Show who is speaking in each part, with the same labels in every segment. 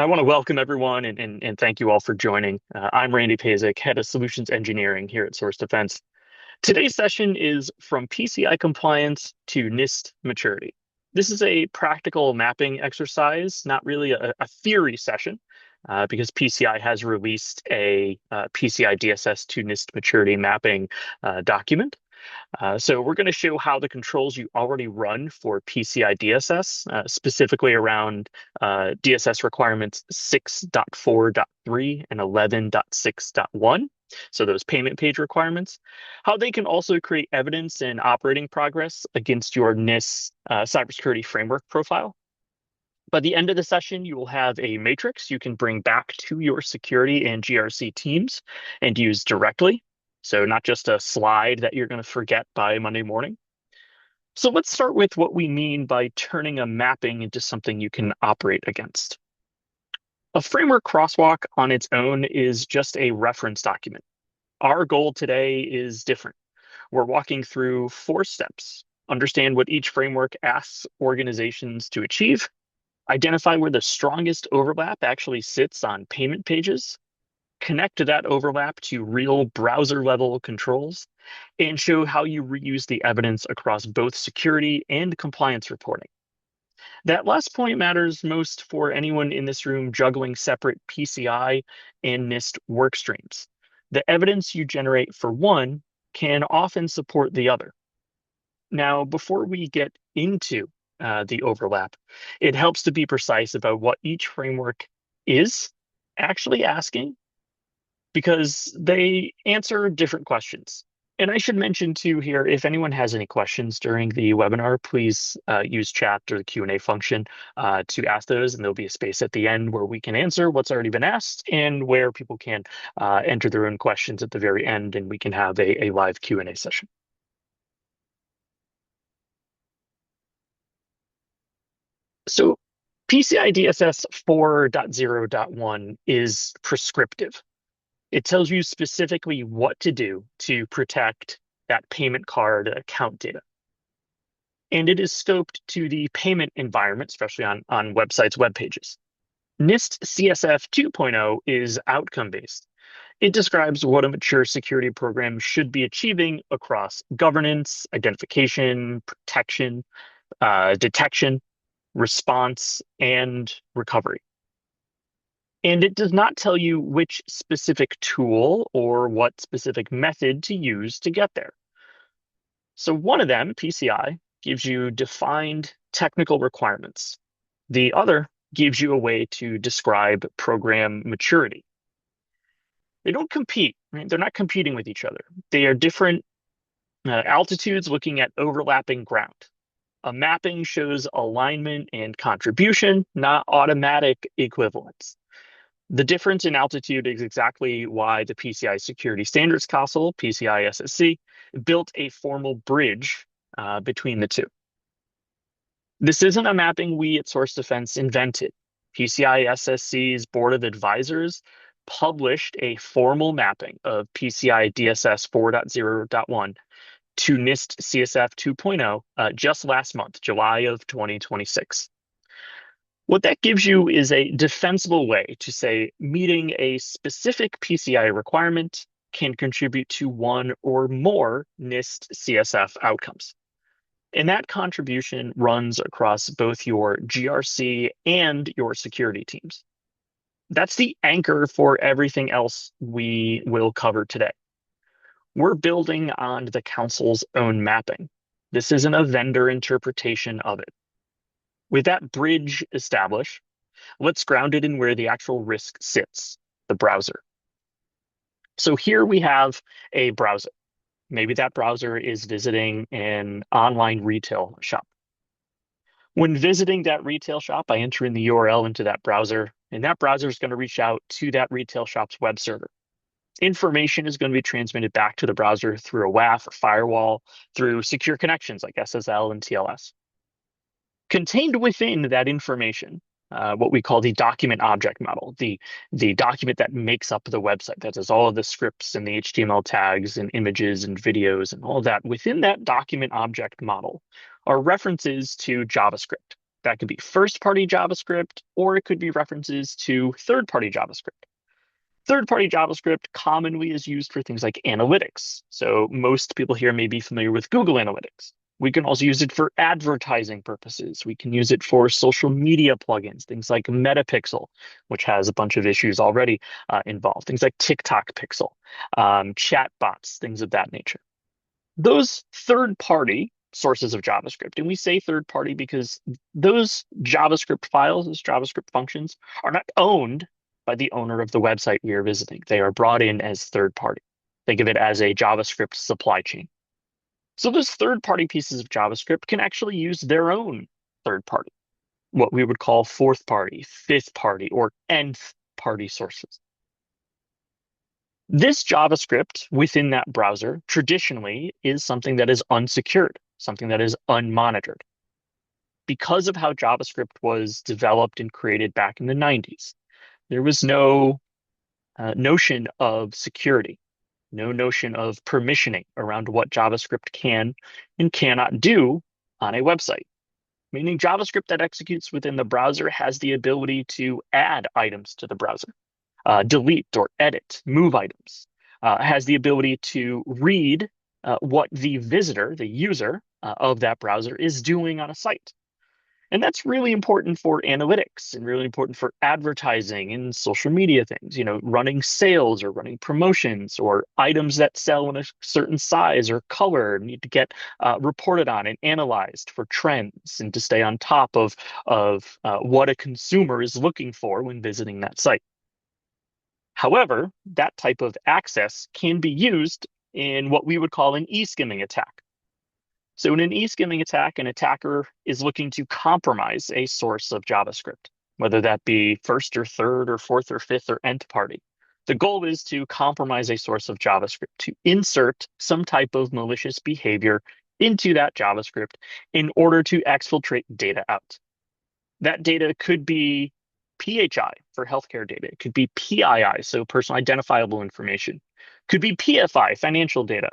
Speaker 1: I want to welcome everyone and thank you all for joining. I'm Randy Pazek, Head of Solutions Engineering here at Source Defense. Today's session is From PCI Compliance to NIST Maturity. This is a practical mapping exercise, not really a theory session, because PCI has released a PCI DSS to NIST Maturity mapping document. So we're going to show how the controls you already run for PCI DSS, specifically around DSS requirements 6.4.3 and 11.6.1. So those payment page requirements, how they can also create evidence and operating progress against your NIST cybersecurity framework profile. By the end of the session, you will have a matrix you can bring back to your security and GRC teams and use directly. So not just a slide that you're going to forget by Monday morning. So let's start with what we mean by turning a mapping into something you can operate against. A framework crosswalk on its own is just a reference document. Our goal today is different. We're walking through 4 steps. Understand what each framework asks organizations to achieve. Identify where the strongest overlap actually sits on payment pages. Connect that overlap to real browser-level controls, and show how you reuse the evidence across both security and compliance reporting. That last point matters most for anyone in this room juggling separate PCI and NIST work streams. The evidence you generate for one can often support the other. Now, before we get into the overlap, it helps to be precise about what each framework is actually asking, because they answer different questions. And I should mention too here, if anyone has any questions during the webinar, please use chat or the Q&A function to ask those, and there'll be a space at the end where we can answer what's already been asked and where people can enter their own questions at the very end, and we can have a live Q&A session. So PCI DSS 4.0.1 is prescriptive. It tells you specifically what to do to protect that payment card account data. And it is scoped to the payment environment, especially on websites, web pages. NIST CSF 2.0 is outcome-based. It describes what a mature security program should be achieving across governance, identification, protection, detection, response, and recovery. And it does not tell you which specific tool or what specific method to use to get there. So one of them, PCI, gives you defined technical requirements. The other gives you a way to describe program maturity. They don't compete, right? They're not competing with each other. They are different altitudes looking at overlapping ground. A mapping shows alignment and contribution, not automatic equivalence. The difference in altitude is exactly why the PCI Security Standards Council, PCI SSC, built a formal bridge between the two. This isn't a mapping we at Source Defense invented. PCI SSC's Board of Advisors published a formal mapping of PCI DSS 4.0.1 to NIST CSF 2.0 just last month, July of 2026. What that gives you is a defensible way to say meeting a specific PCI requirement can contribute to one or more NIST CSF outcomes. And that contribution runs across both your GRC and your security teams. That's the anchor for everything else we will cover today. We're building on the council's own mapping. This isn't a vendor interpretation of it. With that bridge established, let's ground it in where the actual risk sits, the browser. So here we have a browser. Maybe that browser is visiting an online retail shop. When visiting that retail shop, I enter in the URL into that browser, and that browser is going to reach out to that retail shop's web server. Information is going to be transmitted back to the browser through a WAF or firewall, through secure connections like SSL and TLS. Contained within that information, what we call the document object model, the document that makes up the website, that does all of the scripts and the HTML tags and images and videos and all of that. Within that document object model are references to JavaScript. That could be first-party JavaScript, or it could be references to third-party JavaScript. Third-party JavaScript commonly is used for things like analytics. So most people here may be familiar with Google Analytics. We can also use it for advertising purposes. We can use it for social media plugins, things like Metapixel, which has a bunch of issues already involved, things like TikTok Pixel, chat bots, things of that nature. Those third-party sources of JavaScript, and we say third-party because those JavaScript files, those JavaScript functions, are not owned by the owner of the website we are visiting. They are brought in as third-party. Think of it as a JavaScript supply chain. So those third-party pieces of JavaScript can actually use their own third-party, what we would call fourth-party, fifth-party, or nth-party sources. This JavaScript within that browser traditionally is something that is unsecured, something that is unmonitored. Because of how JavaScript was developed and created back in the 90s, there was no notion of security, no notion of permissioning around what JavaScript can and cannot do on a website. Meaning JavaScript that executes within the browser has the ability to add items to the browser, delete or edit, move items, has the ability to read what the visitor, the user of that browser is doing on a site. And that's really important for analytics and really important for advertising and social media things, running sales or running promotions or items that sell in a certain size or color need to get reported on and analyzed for trends and to stay on top of what a consumer is looking for when visiting that site. However, that type of access can be used in what we would call an e-skimming attack. So in an e-skimming attack, an attacker is looking to compromise a source of JavaScript, whether that be first or third or fourth or fifth or nth party. The goal is to compromise a source of JavaScript, to insert some type of malicious behavior into that JavaScript in order to exfiltrate data out. That data could be PHI for healthcare data. It could be PII, so personal identifiable information. Could be PFI, financial data.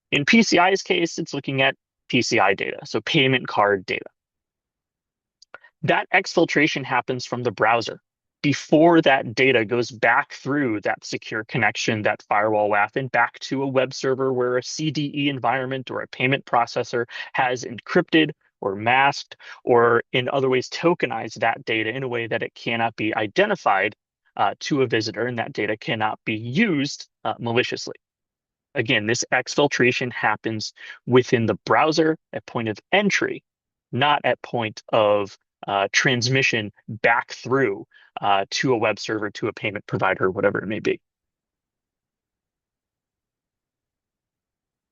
Speaker 1: In PCI's case, it's looking at PCI data, so payment card data. That exfiltration happens from the browser before that data goes back through that secure connection, that firewall WAF, and back to a web server where a CDE environment or a payment processor has encrypted or masked or in other ways tokenized that data in a way that it cannot be identified to a visitor, and that data cannot be used maliciously. Again, this exfiltration happens within the browser at point of entry, not at point of transmission back through to a web server, to a payment provider, whatever it may be.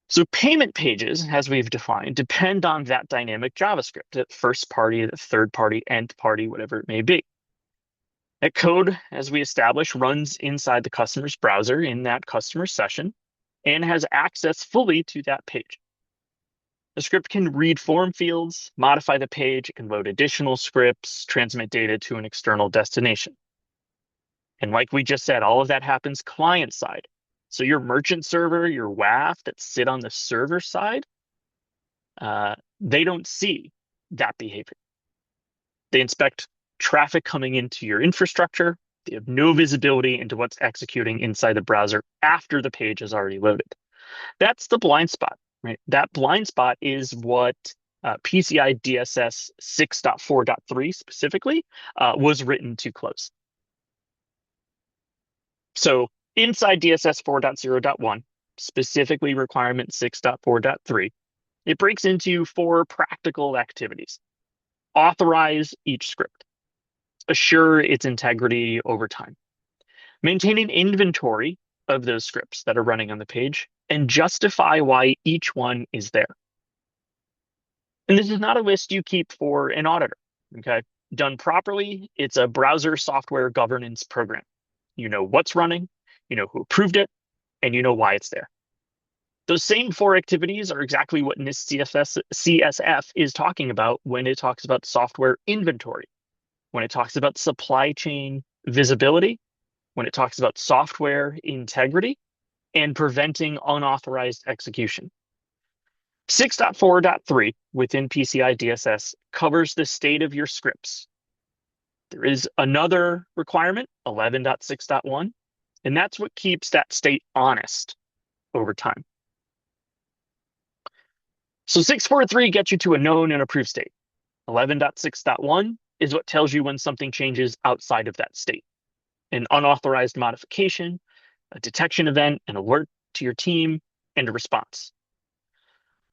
Speaker 1: So payment pages, as we've defined, depend on that dynamic JavaScript, that first party, the third party, nth party, whatever it may be. That code, as we established, runs inside the customer's browser in that customer session and has access fully to that page. The script can read form fields, modify the page, it can load additional scripts, transmit data to an external destination. And like we just said, all of that happens client side. So your merchant server, your WAF that sit on the server side, they don't see that behavior. They inspect traffic coming into your infrastructure. They have no visibility into what's executing inside the browser after the page is already loaded. That's the blind spot, right? That blind spot is what PCI DSS 6.4.3 specifically was written to close. So inside DSS 4.0.1, specifically requirement 6.4.3, it breaks into 4 practical activities. Authorize each script. Assure its integrity over time. Maintain an inventory of those scripts that are running on the page and justify why each one is there. And this is not a list you keep for an auditor, okay? Done properly, it's a browser software governance program. You know what's running, you know who approved it, and you know why it's there. Those same 4 activities are exactly what NIST CSF is talking about when it talks about software inventory, when it talks about supply chain visibility, when it talks about software integrity, and preventing unauthorized execution. 6.4.3 within PCI DSS covers the state of your scripts. There is another requirement, 11.6.1, and that's what keeps that state honest over time. So 6.4.3 gets you to a known and approved state. 11.6.1 is what tells you when something changes outside of that state. An unauthorized modification, a detection event, an alert to your team, and a response.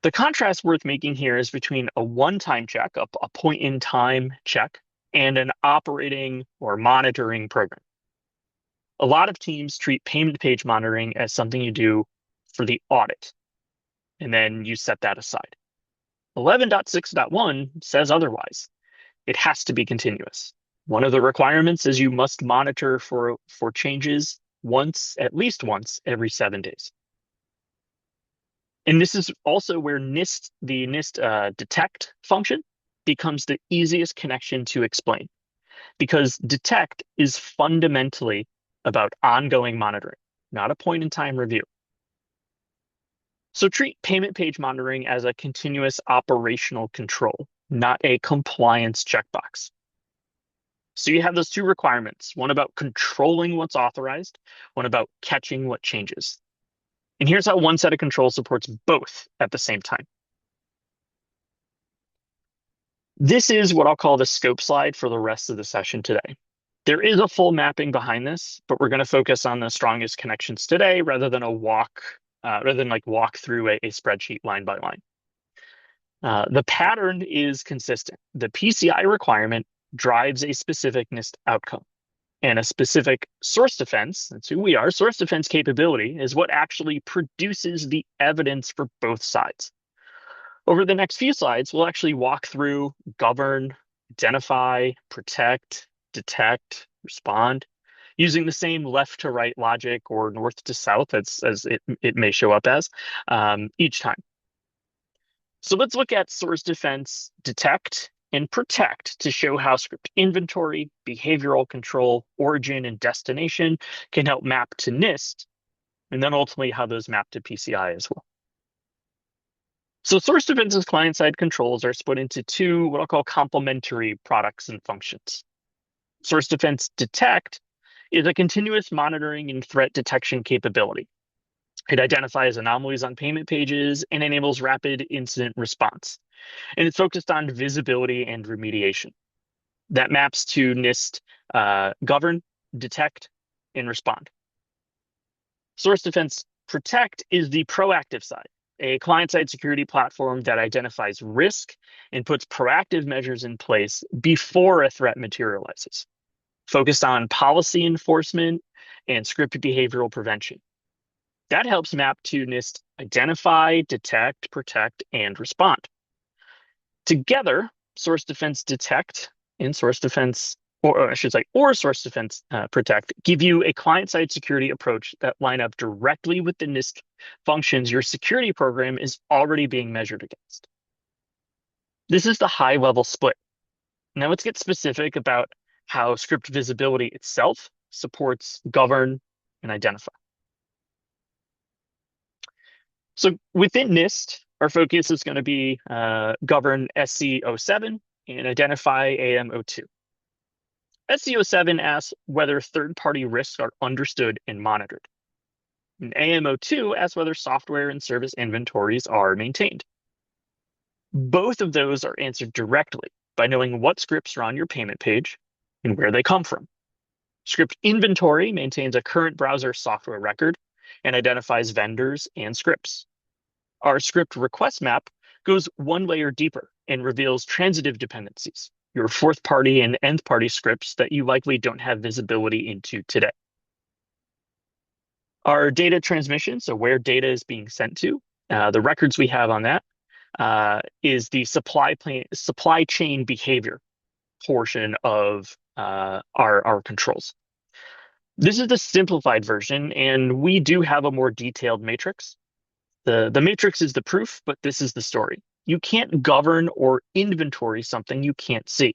Speaker 1: The contrast worth making here is between a one-time check, a point-in-time check, and an operating or monitoring program. A lot of teams treat payment page monitoring as something you do for the audit, and then you set that aside. 11.6.1 says otherwise. It has to be continuous. One of the requirements is you must monitor for changes at least once every 7 days. And this is also where the NIST detect function becomes the easiest connection to explain, because detect is fundamentally about ongoing monitoring, not a point-in-time review. So treat payment page monitoring as a continuous operational control, not a compliance checkbox. So you have those two requirements, one about controlling what's authorized, one about catching what changes. And here's how one set of controls supports both at the same time. This is what I'll call the scope slide for the rest of the session today. There is a full mapping behind this, but we're going to focus on the strongest connections today rather than walk through a spreadsheet line by line. The pattern is consistent. The PCI requirement drives a specific NIST outcome, and a specific source defense, that's who we are, source defense capability is what actually produces the evidence for both sides. Over the next few slides, we'll actually walk through govern, identify, protect, detect, respond, using the same left to right logic or north to south as it may show up as each time. So let's look at source defense, detect, and protect to show how script inventory, behavioral control, origin, and destination can help map to NIST, and then ultimately how those map to PCI as well. So source defense's client-side controls are split into two, what I'll call complementary products and functions. Source defense detect is a continuous monitoring and threat detection capability. It identifies anomalies on payment pages and enables rapid incident response. And it's focused on visibility and remediation. That maps to NIST govern, detect, and respond. Source defense protect is the proactive side, a client-side security platform that identifies risk and puts proactive measures in place before a threat materializes, focused on policy enforcement and script behavioral prevention. That helps map to NIST identify, detect, protect, and respond. Together, source defense detect and source defense, or source defense protect, give you a client-side security approach that line up directly with the NIST functions your security program is already being measured against. This is the high-level split. Now let's get specific about how script visibility itself supports govern and identify. So within NIST, our focus is going to be govern SC07 and identify AM02. SC07 asks whether third-party risks are understood and monitored. And AM02 asks whether software and service inventories are maintained. Both of those are answered directly by knowing what scripts are on your payment page and where they come from. Script inventory maintains a current browser software record and identifies vendors and scripts. Our script request map goes one layer deeper and reveals transitive dependencies, your fourth party and nth party scripts that you likely don't have visibility into today. Our data transmission, so where data is being sent to, the records we have on that is the supply chain behavior portion of our controls. This is the simplified version, and we do have a more detailed matrix. The matrix is the proof, but this is the story. You can't govern or inventory something you can't see.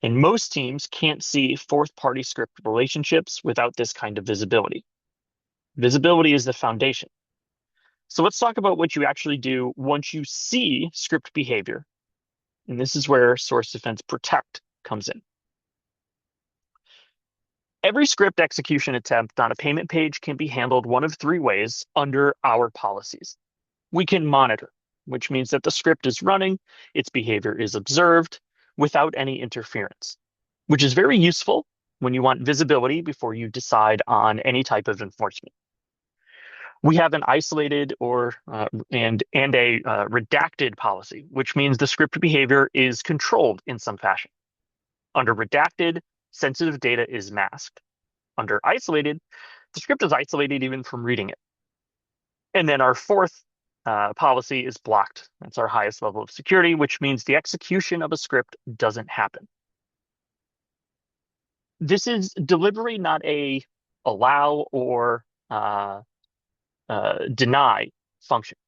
Speaker 1: And most teams can't see fourth-party script relationships without this kind of visibility. Visibility is the foundation. So let's talk about what you actually do once you see script behavior. And this is where source defense protect comes in. Every script execution attempt on a payment page can be handled one of three ways under our policies. We can monitor, which means that the script is running, its behavior is observed without any interference, which is very useful when you want visibility before you decide on any type of enforcement. We have an isolated and a redacted policy, which means the script behavior is controlled in some fashion. Under redacted, sensitive data is masked. Under isolated, the script is isolated even from reading it. And then our fourth policy is blocked. That's our highest level of security, which means the execution of a script doesn't happen. This is delivery, not a allow or deny function.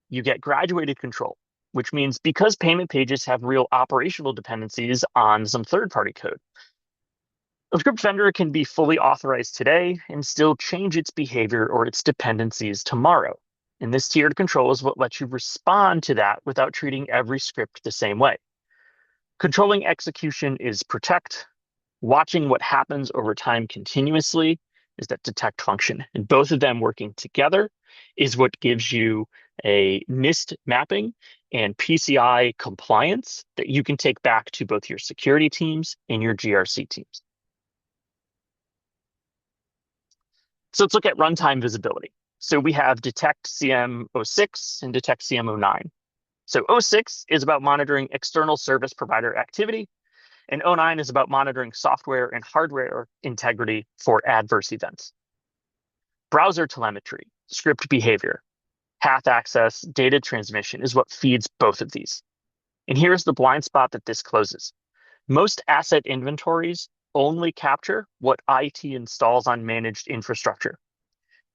Speaker 1: You get graduated control, which means because payment pages have real operational dependencies on some third-party code, a script vendor can be fully authorized today and still change its behavior or its dependencies tomorrow. And this tiered control is what lets you respond to that without treating every script the same way. Controlling execution is protect. Watching what happens over time continuously is that detect function. And both of them working together is what gives you a NIST mapping and PCI compliance that you can take back to both your security teams and your GRC teams. So let's look at runtime visibility. So we have detect CM06 and detect CM09. So 06 is about monitoring external service provider activity, and 09 is about monitoring software and hardware integrity for adverse events. Browser telemetry, script behavior, path access, data transmission is what feeds both of these. And here's the blind spot that this closes. Most asset inventories only capture what IT installs on managed infrastructure.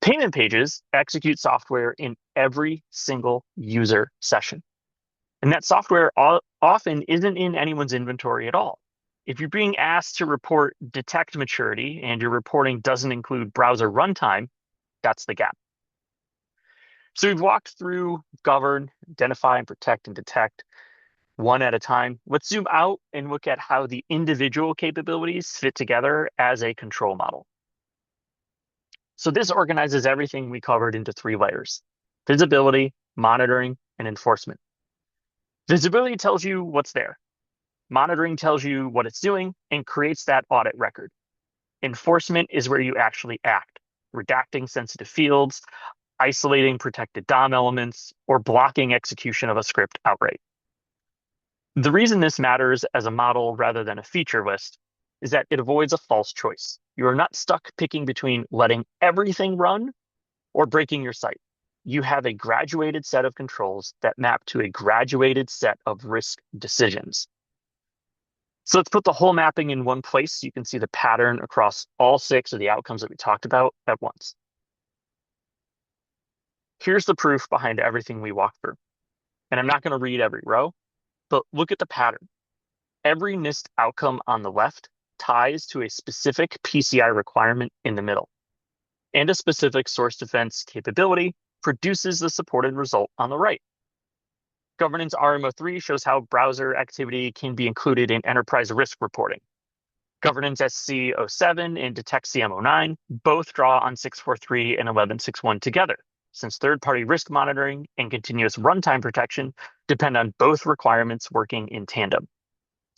Speaker 1: Payment pages execute software in every single user session. And that software often isn't in anyone's inventory at all. If you're being asked to report detect maturity and your reporting doesn't include browser runtime, that's the gap. So we've walked through govern, identify, and protect and detect one at a time. Let's zoom out and look at how the individual capabilities fit together as a control model. So this organizes everything we covered into three layers: visibility, monitoring, and enforcement. Visibility tells you what's there. Monitoring tells you what it's doing and creates that audit record. Enforcement is where you actually act, redacting sensitive fields, isolating protected DOM elements, or blocking execution of a script outright. The reason this matters as a model rather than a feature list is that it avoids a false choice. You are not stuck picking between letting everything run or breaking your site. You have a graduated set of controls that map to a graduated set of risk decisions. So let's put the whole mapping in one place so you can see the pattern across all 6 of the outcomes that we talked about at once. Here's the proof behind everything we walked through. And I'm not going to read every row, but look at the pattern. Every NIST outcome on the left ties to a specific PCI requirement in the middle, and a specific source defense capability produces the supported result on the right. Governance RMO3 shows how browser activity can be included in enterprise risk reporting. Governance SC07 and Detect CM09 both draw on 643 and 1161 together, since third-party risk monitoring and continuous runtime protection depend on both requirements working in tandem.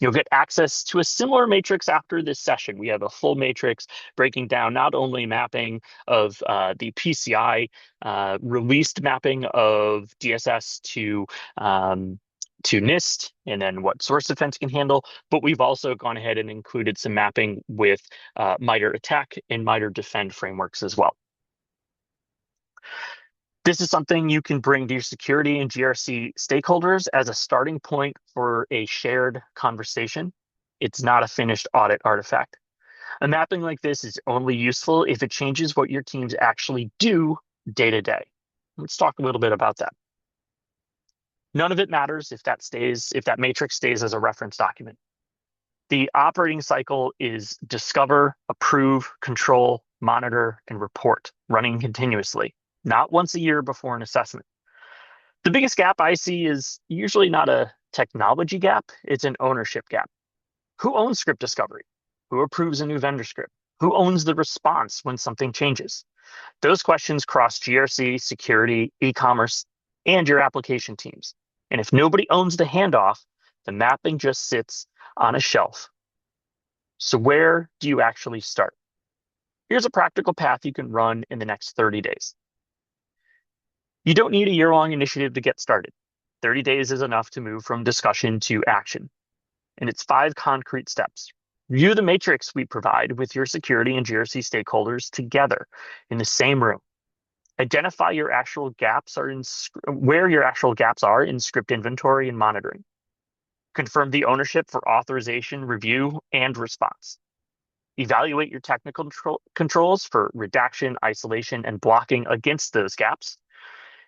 Speaker 1: You'll get access to a similar matrix after this session. We have a full matrix breaking down not only mapping of the PCI released mapping of DSS to NIST, and then what source defense can handle, but we've also gone ahead and included some mapping with MITRE ATT&CK and MITRE DEFEND frameworks as well. This is something you can bring to your security and GRC stakeholders as a starting point for a shared conversation. It's not a finished audit artifact. A mapping like this is only useful if it changes what your teams actually do day to day. Let's talk a little bit about that. None of it matters if that matrix stays as a reference document. The operating cycle is discover, approve, control, monitor, and report, running continuously. not once a year before an assessment. The biggest gap I see is usually not a technology gap, it's an ownership gap. Who owns script discovery? Who approves a new vendor script? Who owns the response when something changes? Those questions cross GRC, security, e-commerce, and your application teams. And if nobody owns the handoff, the mapping just sits on a shelf. So where do you actually start? Here's a practical path you can run in the next 30 days. You don't need a year-long initiative to get started. 30 days is enough to move from discussion to action. And it's 5 concrete steps. Review the matrix we provide with your security and GRC stakeholders together in the same room. Identify your actual gaps are in where your actual gaps are in script inventory and monitoring. Confirm the ownership for authorization, review, and response. Evaluate your technical controls for redaction, isolation, and blocking against those gaps.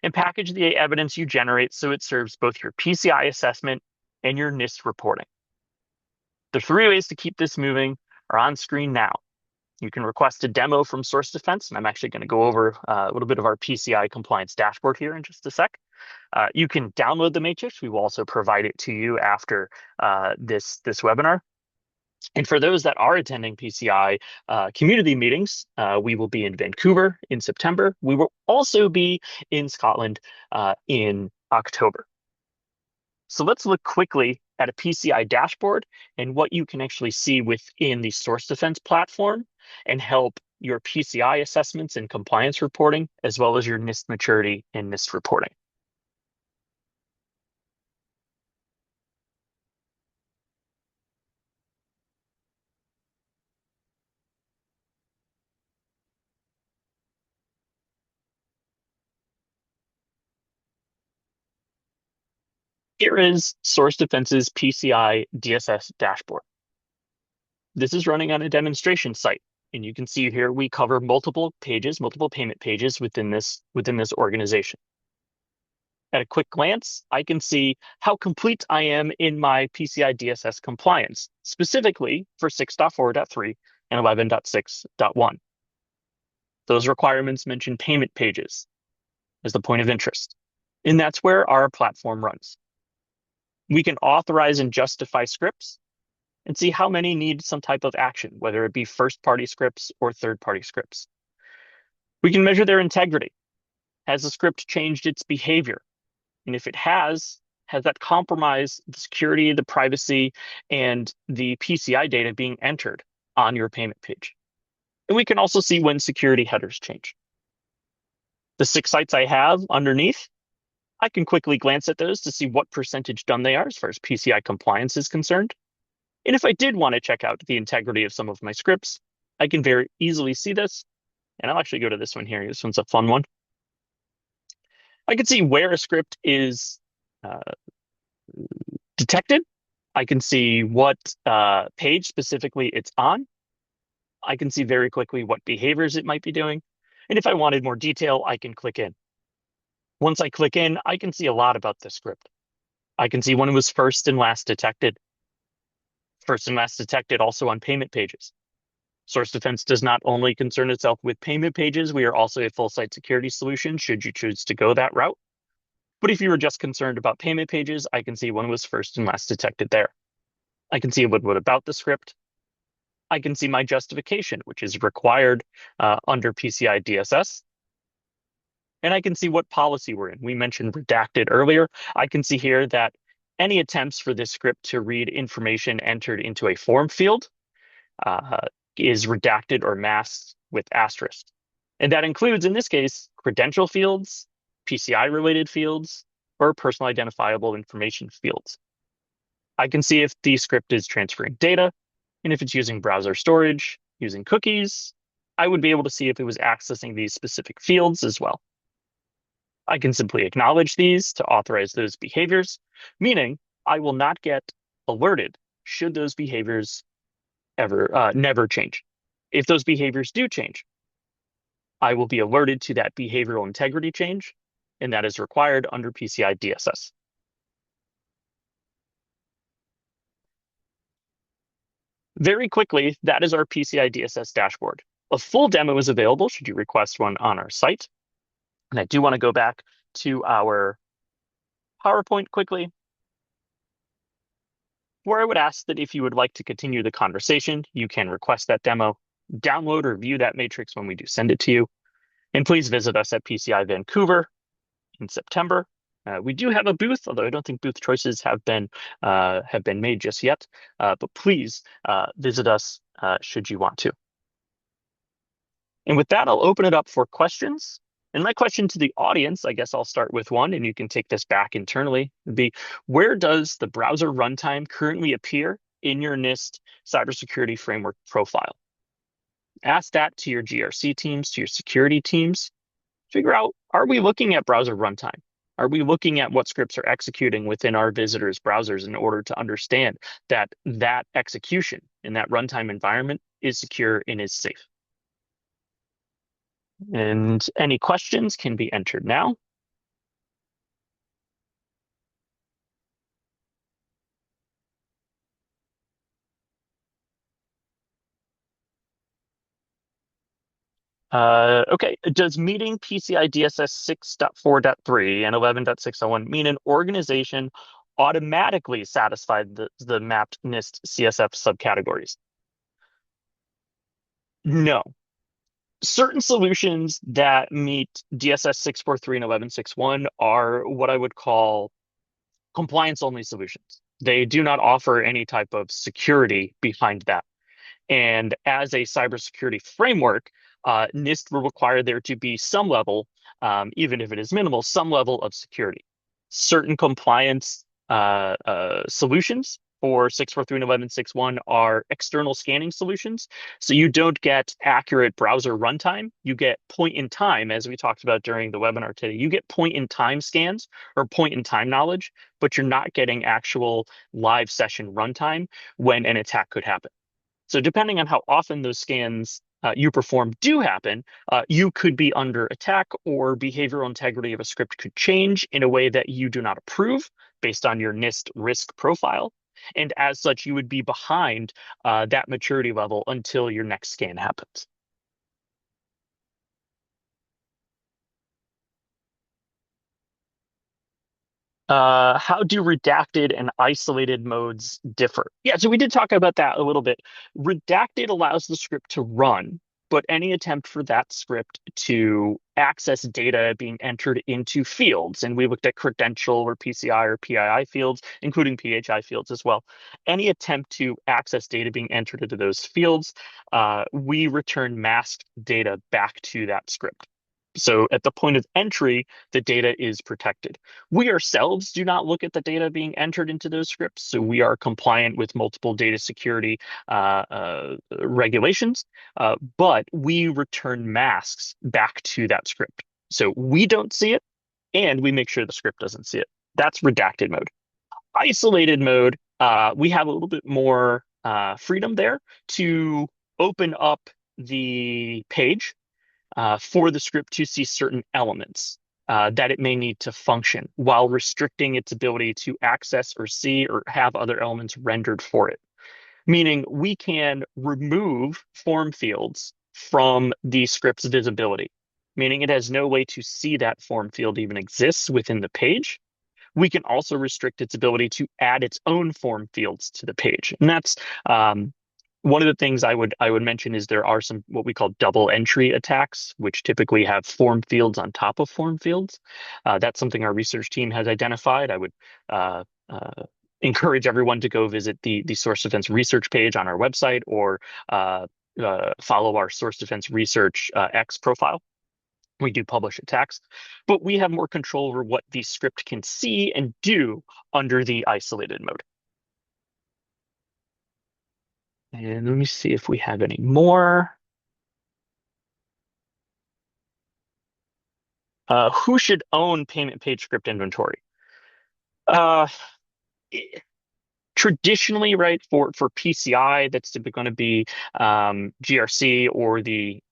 Speaker 1: And package the evidence you generate so it serves both your PCI assessment and your NIST reporting. The 3 ways to keep this moving are on screen now. You can request a demo from Source Defense, and I'm actually going to go over a little bit of our PCI compliance dashboard here in just a sec. You can download the matrix. We will also provide it to you after this webinar. And for those that are attending PCI community meetings, we will be in Vancouver in September. We will also be in Scotland in October. So let's look quickly at a PCI dashboard and what you can actually see within the Source Defense platform and help your PCI assessments and compliance reporting, as well as your NIST maturity and NIST reporting. Here is Source Defense's PCI DSS dashboard. This is running on a demonstration site. And you can see here we cover multiple pages, multiple payment pages within this organization. At a quick glance, I can see how complete I am in my PCI DSS compliance, specifically for 6.4.3 and 11.6.1. Those requirements mention payment pages as the point of interest. And that's where our platform runs. We can authorize and justify scripts and see how many need some type of action, whether it be first-party scripts or third-party scripts. We can measure their integrity. Has the script changed its behavior? And if it has that compromised the security, the privacy, and the PCI data being entered on your payment page? And we can also see when security headers change. The 6 sites I have underneath, I can quickly glance at those to see what percentage done they are as far as PCI compliance is concerned. And if I did want to check out the integrity of some of my scripts, I can very easily see this. And I'll actually go to this one here. This one's a fun one. I can see where a script is detected. I can see what page specifically it's on. I can see very quickly what behaviors it might be doing. And if I wanted more detail, I can click in. Once I click in, I can see a lot about the script. I can see when it was first and last detected. First and last detected also on payment pages. Source Defense does not only concern itself with payment pages, we are also a full site security solution should you choose to go that route. But if you were just concerned about payment pages, I can see when it was first and last detected there. I can see what about the script. I can see my justification, which is required under PCI DSS. And I can see what policy we're in. We mentioned redacted earlier. I can see here that any attempts for this script to read information entered into a form field is redacted or masked with asterisk. And that includes, in this case, credential fields, PCI-related fields, or personal identifiable information fields. I can see if the script is transferring data, and if it's using browser storage, using cookies. I would be able to see if it was accessing these specific fields as well. I can simply acknowledge these to authorize those behaviors, meaning I will not get alerted should those behaviors ever never change. If those behaviors do change, I will be alerted to that behavioral integrity change, and that is required under PCI DSS. Very quickly, that is our PCI DSS dashboard. A full demo is available should you request one on our site. And I do want to go back to our PowerPoint quickly, where I would ask that if you would like to continue the conversation, you can request that demo, download or view that matrix when we do send it to you. And please visit us at PCI Vancouver in September. We do have a booth, although I don't think booth choices have been made just yet. But please visit us should you want to. And with that, I'll open it up for questions. And my question to the audience, I guess I'll start with one, and you can take this back internally, would be, where does the browser runtime currently appear in your NIST cybersecurity framework profile? Ask that to your GRC teams, to your security teams. Figure out, are we looking at browser runtime? Are we looking at what scripts are executing within our visitors' browsers in order to understand that that execution in that runtime environment is secure and is safe? And any questions can be entered now. Okay, does meeting PCI DSS 6.4.3 and 11.601 mean an organization automatically satisfied the mapped NIST CSF subcategories? No. Certain solutions that meet DSS 6.4.3 and 11.6.1 are what I would call compliance-only solutions. They do not offer any type of security behind that. And as a cybersecurity framework, NIST will require there to be some level, even if it is minimal, some level of security. Certain compliance solutions for 6.4.3 and 11.6.1 are external scanning solutions. So you don't get accurate browser runtime. You get point in time, as we talked about during the webinar today. You get point in time scans or point in time knowledge, but you're not getting actual live session runtime when an attack could happen. So depending on how often those scans you perform do happen, you could be under attack, or behavioral integrity of a script could change in a way that you do not approve based on your NIST risk profile. And as such, you would be behind that maturity level until your next scan happens. How do redacted and isolated modes differ? Yeah, so we did talk about that a little bit. Redacted allows the script to run, but any attempt for that script to access data being entered into fields, and we looked at credential or PCI or PII fields, including PHI fields as well. Any attempt to access data being entered into those fields, we return masked data back to that script. So at the point of entry, the data is protected. We ourselves do not look at the data being entered into those scripts, so we are compliant with multiple data security regulations, but we return masks back to that script. So we don't see it, and we make sure the script doesn't see it. That's redacted mode. Isolated mode, we have a little bit more freedom there to open up the page for the script to see certain elements that it may need to function while restricting its ability to access or see or have other elements rendered for it. Meaning we can remove form fields from the script's visibility, meaning it has no way to see that form field even exists within the page. We can also restrict its ability to add its own form fields to the page. And that's one of the things I would mention is there are some what we call double entry attacks, which typically have form fields on top of form fields. That's something our research team has identified. I would encourage everyone to go visit the Source Defense research page on our website, or follow our Source Defense Research X profile. We do publish attacks, but we have more control over what the script can see and do under the isolated mode. And let me see if we have any more. Who should own payment page script inventory? Uh, Traditionally, right, for PCI, that's typically going to be GRC or the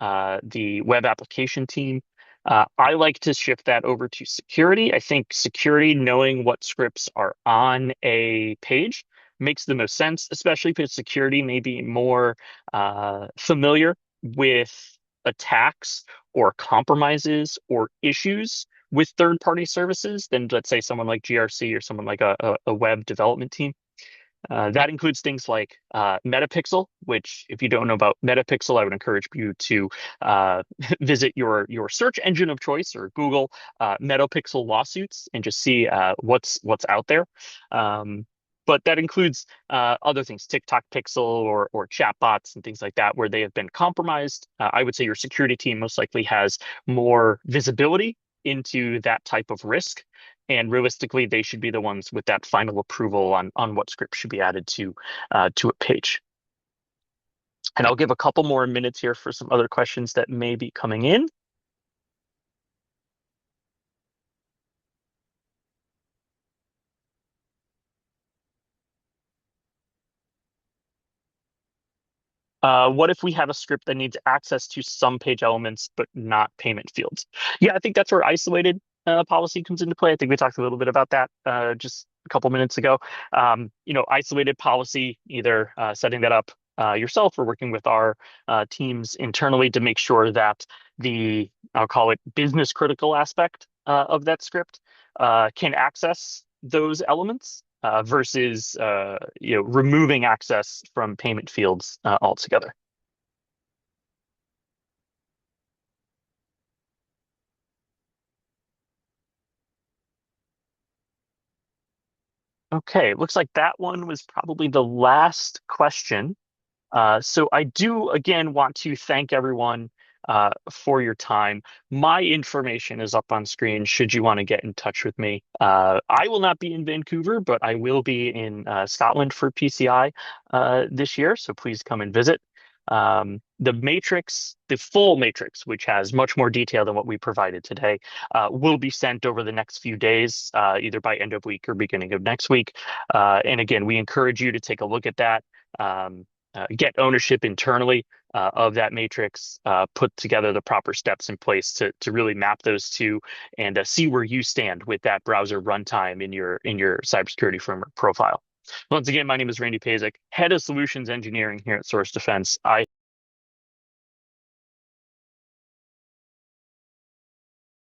Speaker 1: web application team. I like to shift that over to security. I think security, knowing what scripts are on a page, makes the most sense, especially because security may be more familiar with attacks or compromises or issues with third-party services than, let's say, someone like GRC or someone like a web development team. That includes things like Metapixel, which, if you don't know about Metapixel, I would encourage you to visit your search engine of choice or Google Metapixel lawsuits and just see what's out there. But that includes other things, TikTok Pixel or chatbots and things like that, where they have been compromised. I would say your security team most likely has more visibility into that type of risk. And realistically, they should be the ones with that final approval on what script should be added to a page. And I'll give a couple more minutes here for some other questions that may be coming in. What if we have a script that needs access to some page elements but not payment fields? Yeah, I think that's where isolated policy comes into play. I think we talked a little bit about that just a couple minutes ago. Isolated policy, either setting that up yourself or working with our teams internally to make sure that I'll call it business critical aspect of that script can access those elements versus removing access from payment fields altogether. Okay, looks like that one was probably the last question. So I do again want to thank everyone for your time. My information is up on screen should you want to get in touch with me. I will not be in Vancouver, but I will be in Scotland for PCI this year, so please come and visit. The matrix, the full matrix, which has much more detail than what we provided today, will be sent over the next few days, either by end of week or beginning of next week. And again, we encourage you to take a look at that. Get ownership internally of that matrix, put together the proper steps in place to really map those two and see where you stand with that browser runtime in your cybersecurity framework profile. Once again, my name is Randy Pazek, Head of Solutions Engineering here at Source Defense.